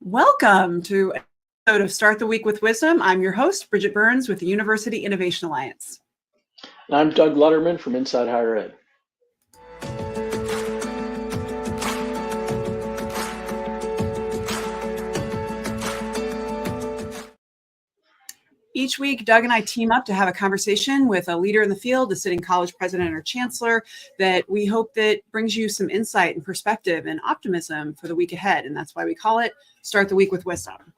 Welcome to an episode of Start the Week with Wisdom. I'm your host, Bridget Burns with the University Innovation Alliance. And I'm Doug Lederman from Inside Higher Ed. Each week, Doug and I team up to have a conversation with a leader in the field, a sitting college president or chancellor, that we hope that brings you some insight and perspective and optimism for the week ahead. And that's why we call it Start the Week with Wisdom.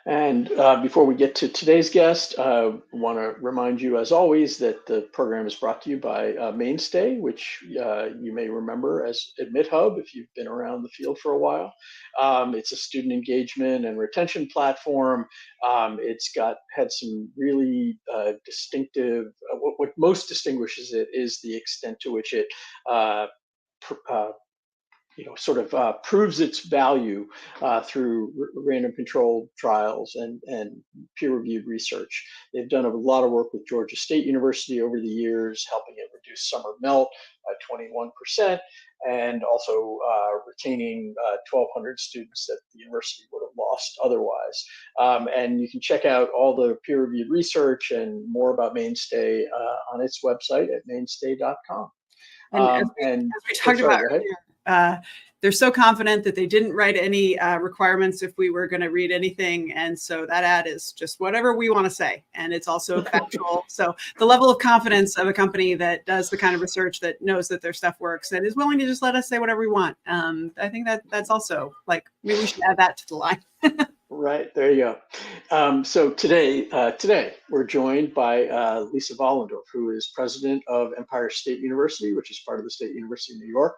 And before we get to today's guest, I want to remind you, as always, that the program is brought to you by Mainstay, which you may remember as AdmitHub if you've been around the field for a while. It's a student engagement and retention platform. It's had some really distinctive, what most distinguishes it is the extent to which it proves its value through random controlled trials and peer-reviewed research. They've done a lot of work with Georgia State University over the years, helping it reduce summer melt by 21%, and also retaining 1,200 students that the university would have lost otherwise. And you can check out all the peer-reviewed research and more about Mainstay on its website at mainstay.com. And as we talked about earlier, they're so confident that they didn't write any requirements if we were going to read anything. And so that ad is just whatever we want to say. And it's also factual. So the level of confidence of a company that does the kind of research that knows that their stuff works and is willing to just let us say whatever we want. I think that's also maybe we should add that to the line. Right, there you go. So today we're joined by Lisa Vollendorf, who is president of Empire State University, which is part of the State University of New York.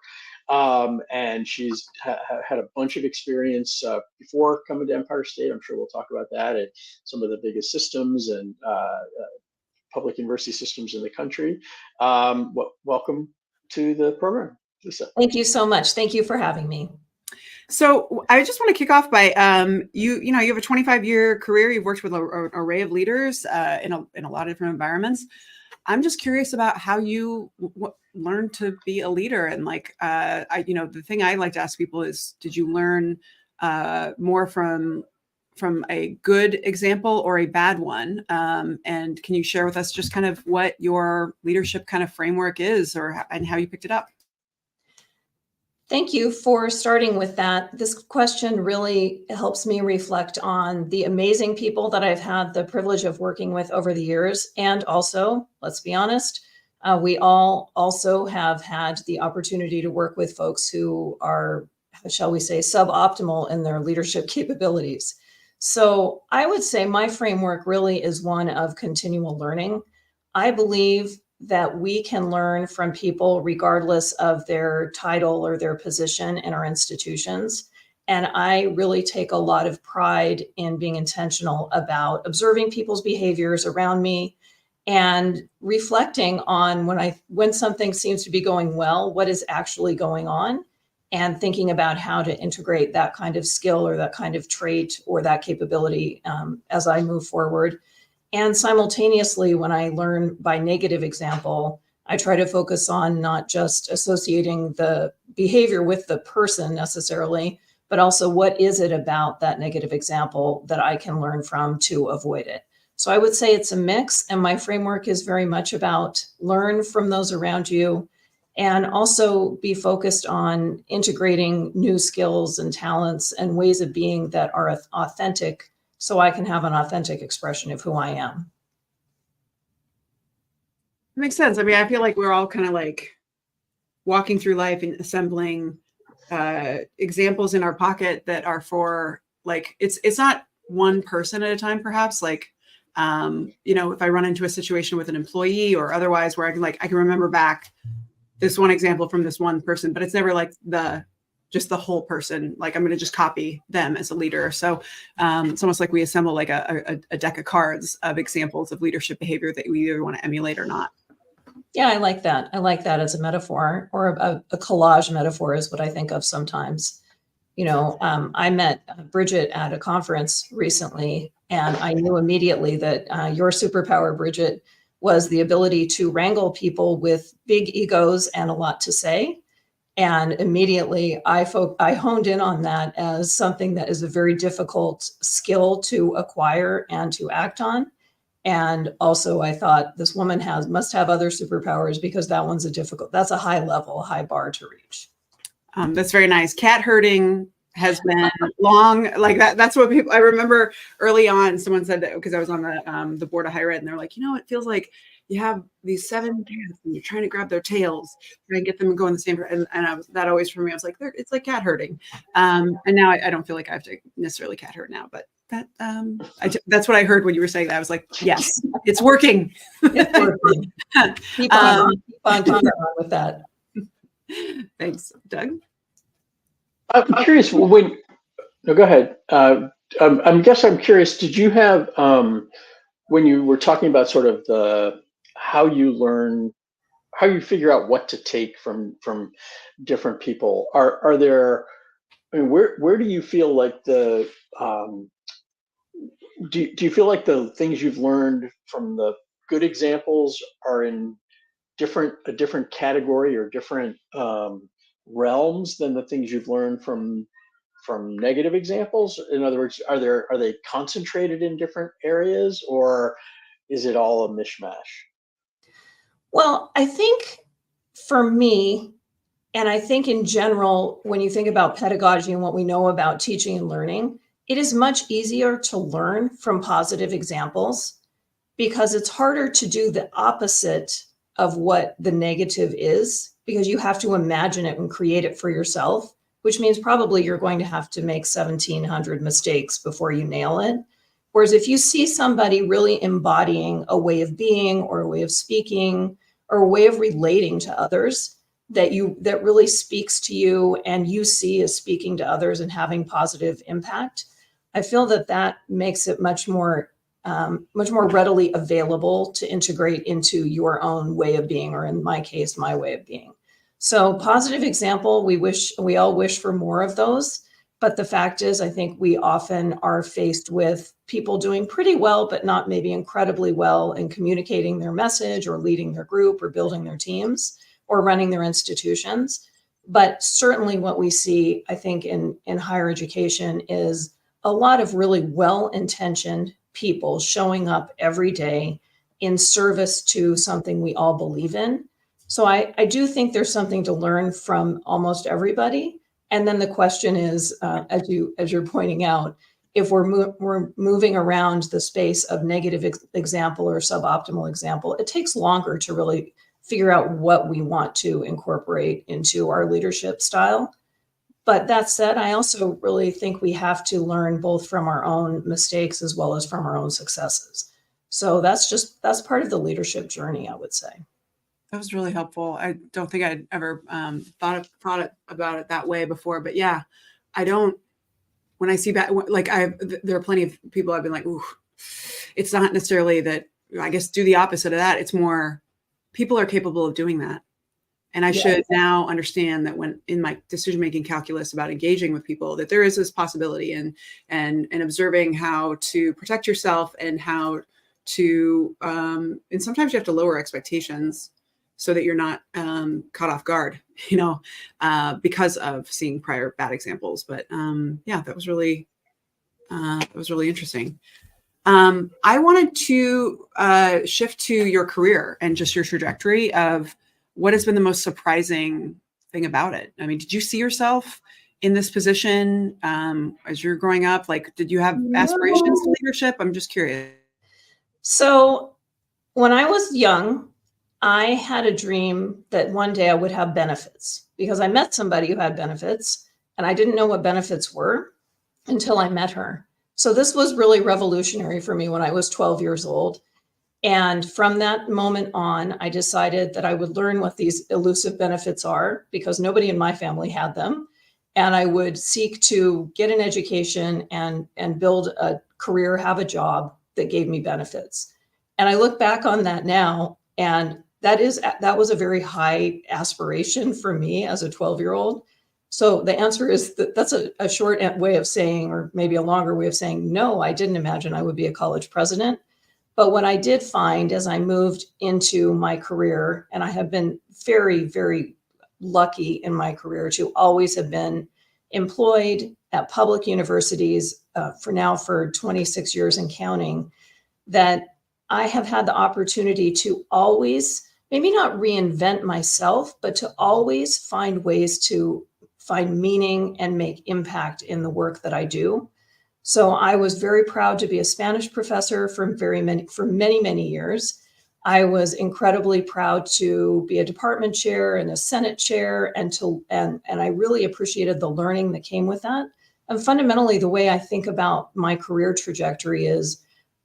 And she's had a bunch of experience before coming to Empire State. I'm sure we'll talk about that and some of the biggest systems and public university systems in the country. Welcome to the program, Lisa. Thank you so much. Thank you for having me. So I just want to kick off by you have a 25-year career. You've worked with an array of leaders in a lot of different environments. I'm just curious about how you learned to be a leader. And the thing I like to ask people is, did you learn more from a good example or a bad one? And can you share with us just kind of what your leadership kind of framework is and how you picked it up? Thank you for starting with that. This question really helps me reflect on the amazing people that I've had the privilege of working with over the years. And also, let's be honest, we all also have had the opportunity to work with folks who are, shall we say, suboptimal in their leadership capabilities. So I would say my framework really is one of continual learning. I believe that we can learn from people regardless of their title or their position in our institutions. And I really take a lot of pride in being intentional about observing people's behaviors around me and reflecting on when something seems to be going well, what is actually going on, and thinking about how to integrate that kind of skill or that kind of trait or that capability as I move forward. And simultaneously, when I learn by negative example, I try to focus on not just associating the behavior with the person necessarily, but also what is it about that negative example that I can learn from to avoid it. So I would say it's a mix, and my framework is very much about learn from those around you and also be focused on integrating new skills and talents and ways of being that are authentic, so I can have an authentic expression of who I am. It makes sense. I mean, I feel like we're all kind of walking through life and assembling examples in our pocket that are for it's not one person at a time, perhaps. If I run into a situation with an employee or otherwise where I can remember back this one example from this one person, but it's never just the whole person. I'm going to just copy them as a leader. So it's almost like we assemble a deck of cards of examples of leadership behavior that we either want to emulate or not. Yeah, I like that. I like that as a metaphor, or a collage metaphor is what I think of sometimes. I met Bridget at a conference recently, and I knew immediately that your superpower, Bridget, was the ability to wrangle people with big egos and a lot to say, And immediately I honed in on that as something that is a very difficult skill to acquire and to act on. And also I thought this woman must have other superpowers, because that's a high level, high bar to reach. That's very nice. Cat herding has been long, like that. That's what people, I remember early on, someone said that, because I was on the board of higher ed, and they're like, it feels like you have these 7 cats and you're trying to grab their tails, try and get them to go in the same, and that always for me, I was like, it's like cat herding. And now I don't feel like I have to necessarily cat herd now, but that's what I heard when you were saying that. I was like, yes, it's working. It's working. Keep on with that. Thanks, Doug. I'm curious no, go ahead. I'm curious, did you have, when you were talking about sort of how you figure out what to take from different people, are there, where do you feel like do you feel like the things you've learned from the good examples are in a different category or different realms than the things you've learned from negative examples? In other words, are they concentrated in different areas, or is it all a mishmash? Well, I think for me, and I think in general, when you think about pedagogy and what we know about teaching and learning, it is much easier to learn from positive examples, because it's harder to do the opposite of what the negative is, because you have to imagine it and create it for yourself, which means probably you're going to have to make 1,700 mistakes before you nail it. Whereas if you see somebody really embodying a way of being or a way of speaking or a way of relating to others that really speaks to you and you see as speaking to others and having positive impact, I feel that makes it much more readily available to integrate into your own way of being, or in my case, my way of being. So positive example, we all wish for more of those. But the fact is, I think we often are faced with people doing pretty well, but not maybe incredibly well in communicating their message or leading their group or building their teams or running their institutions. But certainly what we see, I think, in higher education is a lot of really well-intentioned people showing up every day in service to something we all believe in. So I do think there's something to learn from almost everybody. And then the question is, as you're pointing out, if we're moving around the space of negative example or suboptimal example, it takes longer to really figure out what we want to incorporate into our leadership style. But that said, I also really think we have to learn both from our own mistakes as well as from our own successes. So that's part of the leadership journey, I would say. That was really helpful. I don't think I'd ever thought about it that way before, but yeah, when I see that, like there are plenty of people I've been like, ooh, it's not necessarily that, I guess do the opposite of that. It's more people are capable of doing that. And I should now understand that when in my decision-making calculus about engaging with people, that there is this possibility and observing how to protect yourself and how to, and sometimes you have to lower expectations so that you're not caught off guard, because of seeing prior bad examples. But yeah, that was really interesting. I wanted to shift to your career and just your trajectory of what has been the most surprising thing about it. I mean, did you see yourself in this position as you're growing up? Like, did you have aspirations to leadership? I'm just curious. So when I was young, I had a dream that one day I would have benefits, because I met somebody who had benefits and I didn't know what benefits were until I met her. So this was really revolutionary for me when I was 12 years old. And from that moment on, I decided that I would learn what these elusive benefits are, because nobody in my family had them. And I would seek to get an education and build a career, have a job that gave me benefits. And I look back on that now, and that was a very high aspiration for me as a 12-year-old. So the answer is that's a short way of saying, or maybe a longer way of saying, no, I didn't imagine I would be a college president. But what I did find as I moved into my career, and I have been very, very lucky in my career to always have been employed at public universities for 26 years and counting, that I have had the opportunity to always, maybe not reinvent myself, but to always find ways to find meaning and make impact in the work that I do. So I was very proud to be a Spanish professor for many, many years. I was incredibly proud to be a department chair and a Senate chair, and I really appreciated the learning that came with that. And fundamentally, the way I think about my career trajectory is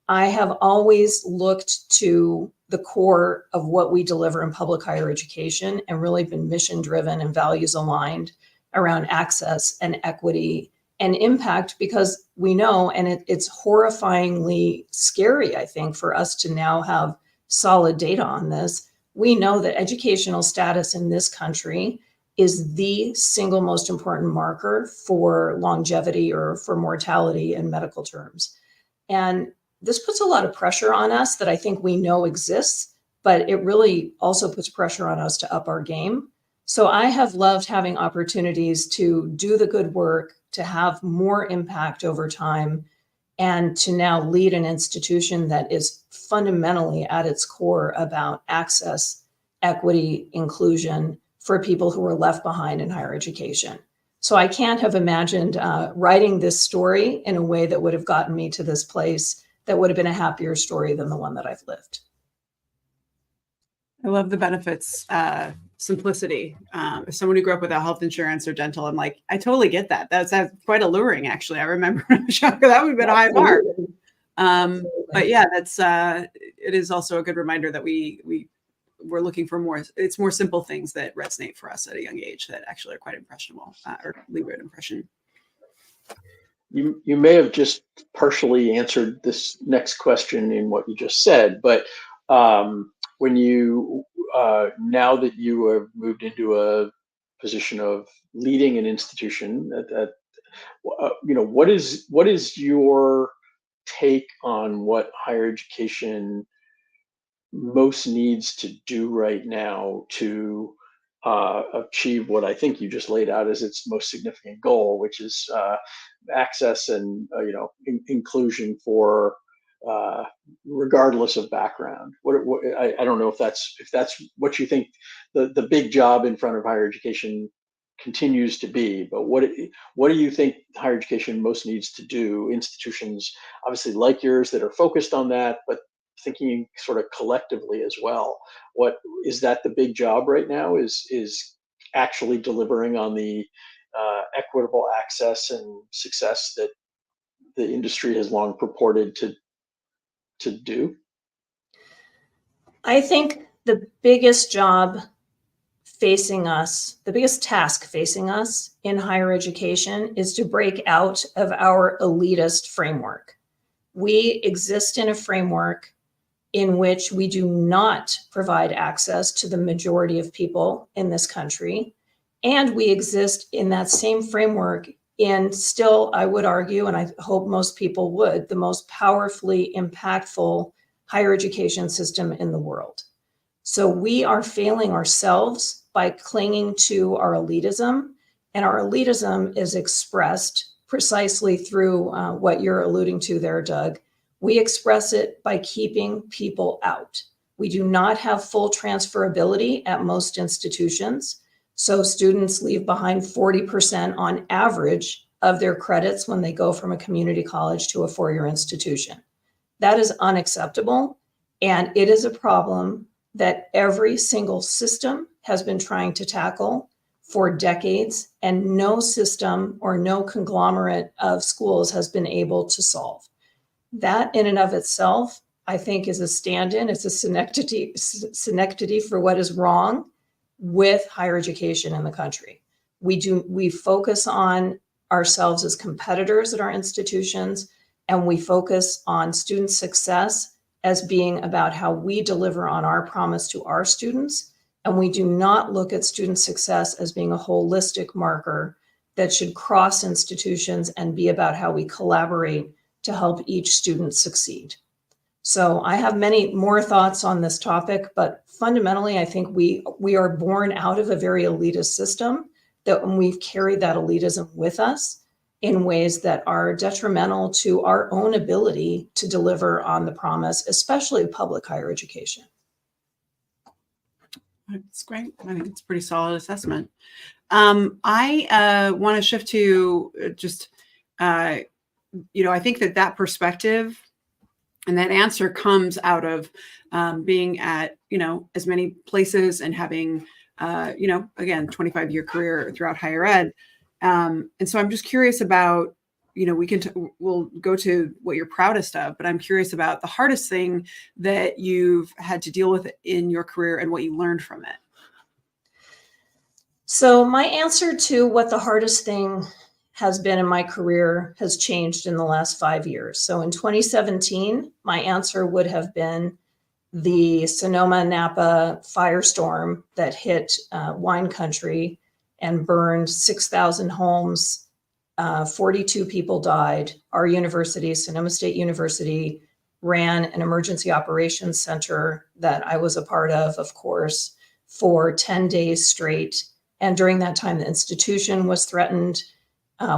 I have always looked to the core of what we deliver in public higher education and really been mission driven and values aligned around access and equity and impact, because we know, and it's horrifyingly scary, I think, for us to now have solid data on this. We know that educational status in this country is the single most important marker for longevity or for mortality in medical terms. And this puts a lot of pressure on us that I think we know exists, but it really also puts pressure on us to up our game. So I have loved having opportunities to do the good work, to have more impact over time, and to now lead an institution that is fundamentally at its core about access, equity, inclusion for people who are left behind in higher education. So I can't have imagined writing this story in a way that would have gotten me to this place that would have been a happier story than the one that I've lived. I love the benefits, simplicity. As someone who grew up without health insurance or dental, I'm like, I totally get that. That's quite alluring, actually. I remember that would have been a high bar. But yeah, it is also a good reminder that we're looking for more. It's more simple things that resonate for us at a young age that actually are quite impressionable or leave an impression. You may have just partially answered this next question in what you just said, but when you now that you have moved into a position of leading an institution, what is your take on what higher education most needs to do right now to achieve what I think you just laid out as its most significant goal, which is access and inclusion for regardless of background. I don't know if that's what you think the big job in front of higher education continues to be, but what do you think higher education most needs to do? Institutions obviously like yours that are focused on that, but thinking sort of collectively as well. What is that the big job right now? Is actually delivering on the equitable access and success that the industry has long purported to do? I think the biggest job facing us, the biggest task facing us in higher education is to break out of our elitist framework. We exist in a framework in which we do not provide access to the majority of people in this country. And we exist in that same framework in still, I would argue, and I hope most people would, the most powerfully impactful higher education system in the world. So we are failing ourselves by clinging to our elitism, and our elitism is expressed precisely through what you're alluding to there, Doug. We express it by keeping people out. We do not have full transferability at most institutions. So students leave behind 40% on average of their credits when they go from a community college to a four-year institution. That is unacceptable. And it is a problem that every single system has been trying to tackle for decades, and no system or no conglomerate of schools has been able to solve. That in and of itself, I think, is a stand-in. It's a synecdoche for what is wrong with higher education in the country. We focus on ourselves as competitors at our institutions, and we focus on student success as being about how we deliver on our promise to our students. And we do not look at student success as being a holistic marker that should cross institutions and be about how we collaborate to help each student succeed. So I have many more thoughts on this topic, but fundamentally, I think we are born out of a very elitist system that when we've carried that elitism with us in ways that are detrimental to our own ability to deliver on the promise, especially public higher education. That's great. I think it's a pretty solid assessment. I want to shift to just, I think that perspective and that answer comes out of being at, as many places and having, again, 25-year career throughout higher ed. And so I'm just curious about, we'll go to what you're proudest of, but I'm curious about the hardest thing that you've had to deal with in your career and what you learned from it. So my answer to what the hardest thing has been in my career has changed in the last 5 years. So in 2017, my answer would have been the Sonoma-Napa firestorm that hit wine country and burned 6,000 homes. 42 people died. Our university, Sonoma State University, ran an emergency operations center that I was a part of course, for 10 days straight. And during that time, the institution was threatened.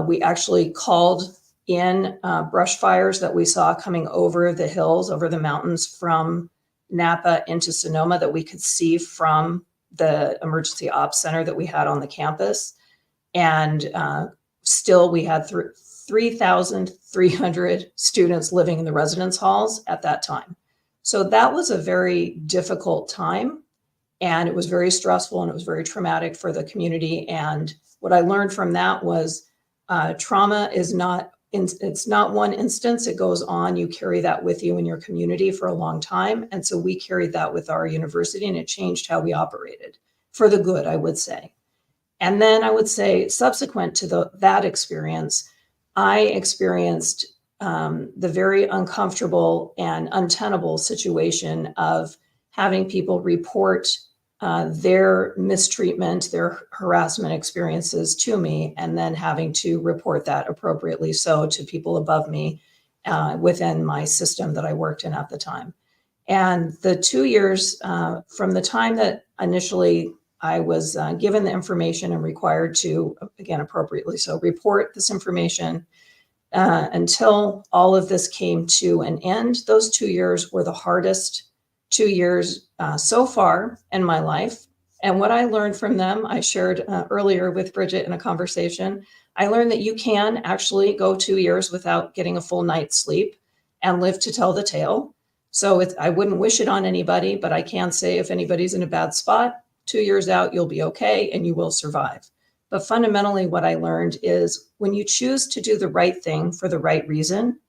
We actually called in brush fires that we saw coming over the hills, over the mountains from Napa into Sonoma that we could see from the emergency ops center that we had on the campus. And still we had 3,300 students living in the residence halls at that time. So that was a very difficult time. And it was very stressful and it was very traumatic for the community. And what I learned from that was trauma is it's not one instance. It goes on. You carry that with you in your community for a long time. And so we carried that with our university and it changed how we operated for the good, I would say. And then I would say subsequent to that experience, I experienced the very uncomfortable and untenable situation of having people report their mistreatment, their harassment experiences to me, and then having to report that appropriately so to people above me within my system that I worked in at the time. And the 2 years from the time that initially I was given the information and required to, again, appropriately so, report this information until all of this came to an end, those 2 years were the hardest 2 years so far in my life. And what I learned from them, I shared earlier with Bridget in a conversation. I learned that you can actually go 2 years without getting a full night's sleep and live to tell the tale. So I wouldn't wish it on anybody, but I can say if anybody's in a bad spot, 2 years out, you'll be okay and you will survive. But fundamentally, what I learned is when you choose to do the right thing for the right reason,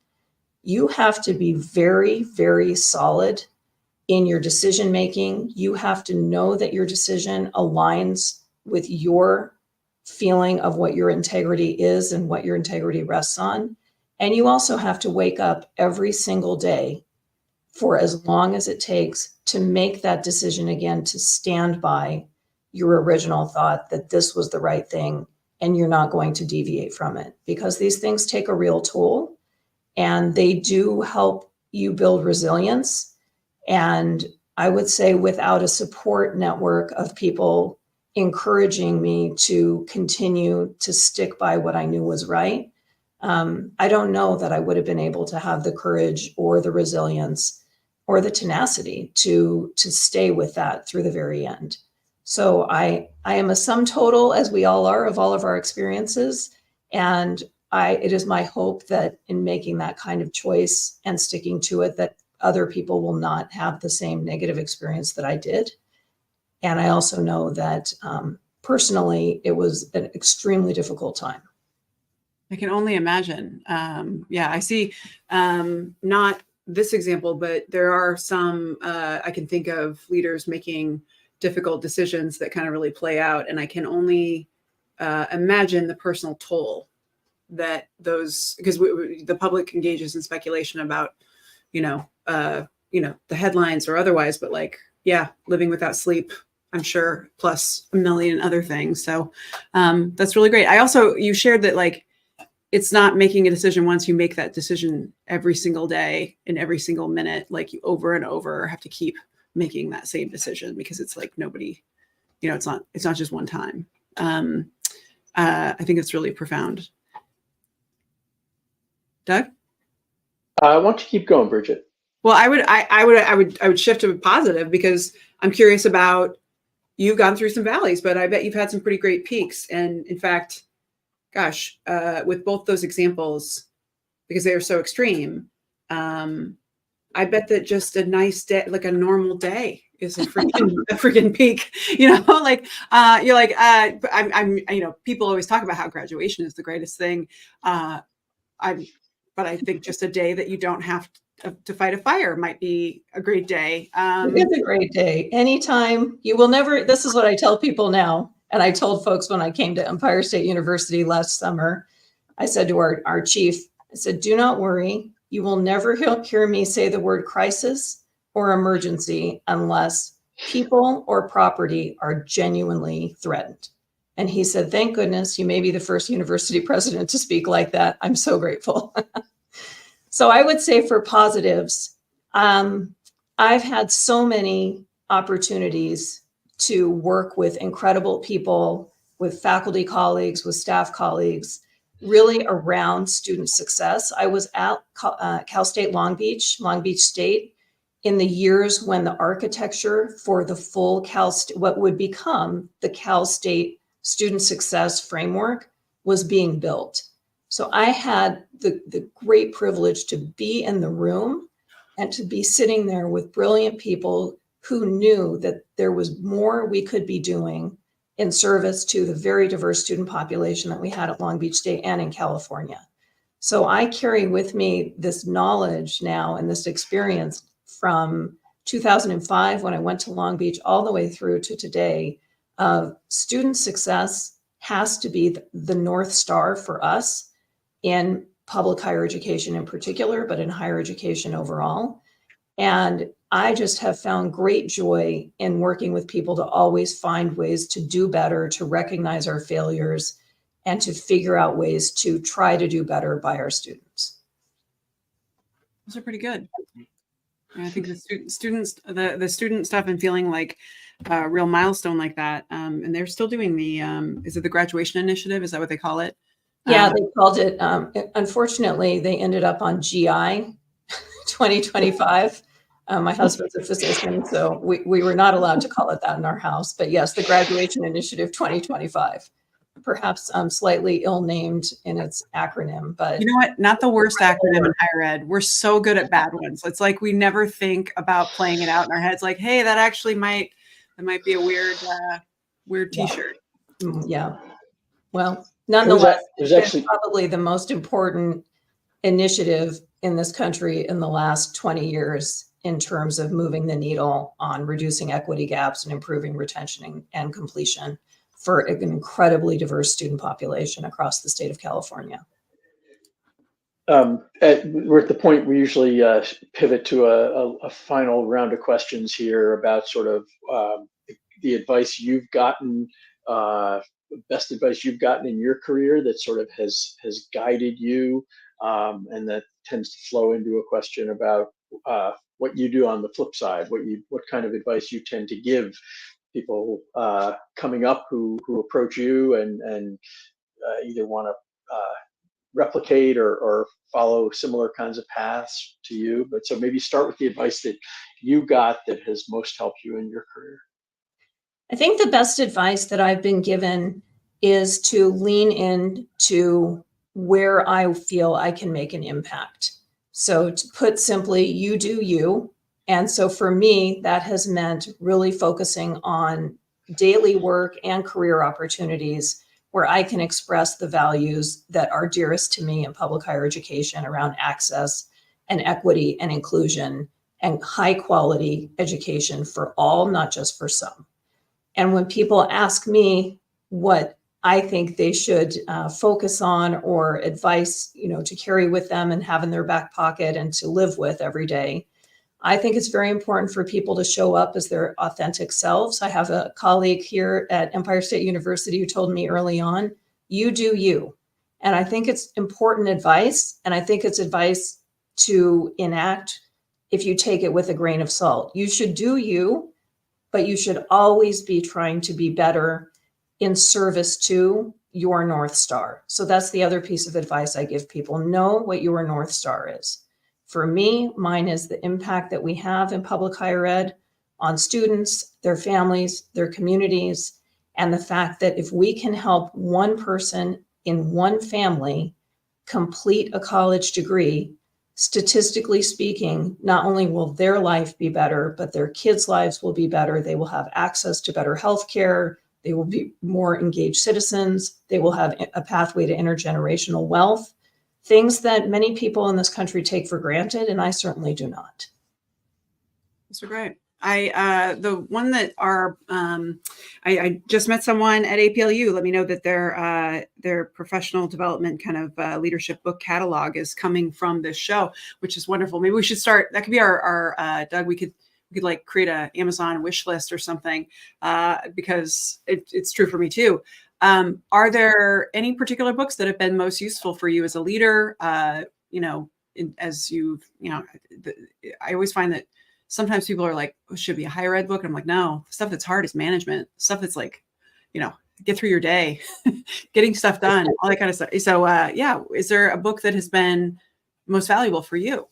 you have to be very, very solid in your decision making. You have to know that your decision aligns with your feeling of what your integrity is and what your integrity rests on. And you also have to wake up every single day for as long as it takes to make that decision again, to stand by your original thought that this was the right thing and you're not going to deviate from it, because these things take a real toll and they do help you build resilience. And I would say without a support network of people encouraging me to continue to stick by what I knew was right, I don't know that I would have been able to have the courage or the resilience or the tenacity to stay with that through the very end. So I am a sum total, as we all are, of all of our experiences. And it is my hope that in making that kind of choice and sticking to it, that other people will not have the same negative experience that I did. And I also know that personally, it was an extremely difficult time. I can only imagine. I see not this example, but there are some, I can think of leaders making difficult decisions that kind of really play out. And I can only imagine the personal toll that those, because the public engages in speculation about, the headlines or otherwise, but living without sleep, I'm sure, plus a million other things. So that's really great. You shared that it's not making a decision once. You make that decision every single day and every single minute, like you over and over have to keep making that same decision, because it's like nobody, it's not just one time. I think it's really profound. Doug? I want to keep going, Bridget. Well, I would shift to positive, because I'm curious about, you've gone through some valleys, but I bet you've had some pretty great peaks. And in fact, gosh, with both those examples, because they are so extreme, I bet that just a nice day, like a normal day, is a freaking peak. Like you're like, I'm people always talk about how graduation is the greatest thing. But I think just a day that you don't have to fight a fire might be a great day. It's a great day. Anytime. You will never, this is what I tell people now. And I told folks when I came to Empire State University last summer, I said to our chief, I said, do not worry. You will never hear me say the word crisis or emergency unless people or property are genuinely threatened. And he said, thank goodness, you may be the first university president to speak like that. I'm so grateful. So I would say for positives, I've had so many opportunities to work with incredible people, with faculty colleagues, with staff colleagues, really around student success. I was at Cal State Long Beach State, in the years when the architecture for the full what would become the Cal State Student Success Framework was being built. So I had the great privilege to be in the room and to be sitting there with brilliant people who knew that there was more we could be doing in service to the very diverse student population that we had at Long Beach State and in California. So I carry with me this knowledge now and this experience from 2005, when I went to Long Beach, all the way through to today. Student success has to be the North Star for us in public higher education in particular, but in higher education overall. And I just have found great joy in working with people to always find ways to do better, to recognize our failures, and to figure out ways to try to do better by our students. Those are pretty good. I think the student stuff and feeling like a real milestone like that. And they're still doing the, is it the graduation initiative? Is that what they call it? Yeah, they called it, unfortunately, they ended up on GI 2025. My husband's a physician, so we were not allowed to call it that in our house. But yes, the Graduation Initiative 2025, perhaps slightly ill-named in its acronym. But you know what? Not the worst acronym in higher ed. We're so good at bad ones. It's like we never think about playing it out in our heads. Like, hey, that actually might be a weird T-shirt. Yeah. Well, nonetheless, there's actually probably the most important initiative in this country in the last 20 years in terms of moving the needle on reducing equity gaps and improving retention and completion for an incredibly diverse student population across the state of California. We're at the point we usually pivot to a final round of questions here about sort of the advice you've gotten, best advice you've gotten in your career that sort of has guided you, and that tends to flow into a question about what you do on the flip side, what kind of advice you tend to give people coming up who approach you and either want to replicate or follow similar kinds of paths to you. But so maybe start with the advice that you got that has most helped you in your career. I think the best advice that I've been given is to lean into where I feel I can make an impact. So to put simply, you do you. And so for me, that has meant really focusing on daily work and career opportunities where I can express the values that are dearest to me in public higher education around access and equity and inclusion and high quality education for all, not just for some. And when people ask me what I think they should focus on or advice, to carry with them and have in their back pocket and to live with every day, I think it's very important for people to show up as their authentic selves. I have a colleague here at Empire State University who told me early on, you do you. And I think it's important advice. And I think it's advice to enact if you take it with a grain of salt. You should do you, but you should always be trying to be better in service to your North Star. So that's the other piece of advice I give people. Know what your North Star is. For me, mine is the impact that we have in public higher ed on students, their families, their communities, and the fact that if we can help one person in one family complete a college degree, statistically speaking, not only will their life be better, but their kids' lives will be better. They will have access to better healthcare. They will be more engaged citizens. They will have a pathway to intergenerational wealth, things that many people in this country take for granted, and I certainly do not. Those are great. The one that I just met someone at APLU. Let me know that their professional development kind of leadership book catalog is coming from this show, which is wonderful. Maybe we should start. That could be our Doug. We could like create a Amazon wish list or something, because it's true for me too. Are there any particular books that have been most useful for you as a leader? I always find that sometimes people are like, oh, it should be a higher ed book. And I'm like, no, the stuff that's hard is management. Stuff that's like, get through your day, getting stuff done, all that kind of stuff. So is there a book that has been most valuable for you?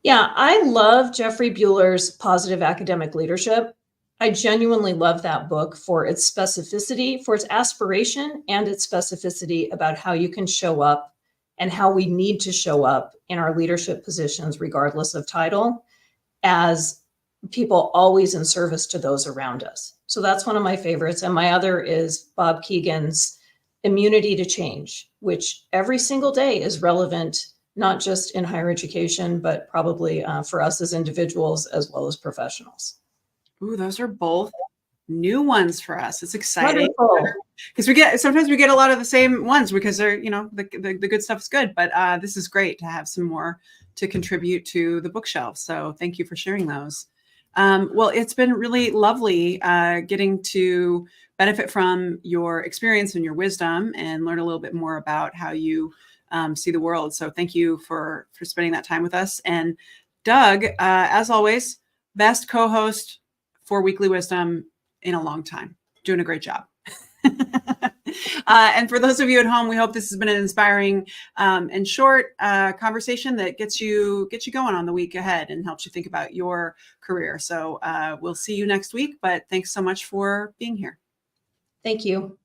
Yeah, I love Jeffrey Bueller's Positive Academic Leadership. I genuinely love that book for its specificity, for its aspiration, and its specificity about how you can show up and how we need to show up in our leadership positions, regardless of title, as people always in service to those around us. So that's one of my favorites. And my other is Bob Keegan's Immunity to Change, which every single day is relevant, not just in higher education, but probably for us as individuals as well as professionals. Ooh, those are both new ones for us. It's exciting because sometimes we get a lot of the same ones because they're, the good stuff is good, but this is great to have some more to contribute to the bookshelf. So thank you for sharing those. Well, it's been really lovely getting to benefit from your experience and your wisdom and learn a little bit more about how you see the world. So thank you for spending that time with us. And Doug, as always, best co-host for Weekly Wisdom in a long time. Doing a great job. And for those of you at home, we hope this has been an inspiring and short conversation that gets you going on the week ahead and helps you think about your career. So we'll see you next week, but thanks so much for being here. Thank you.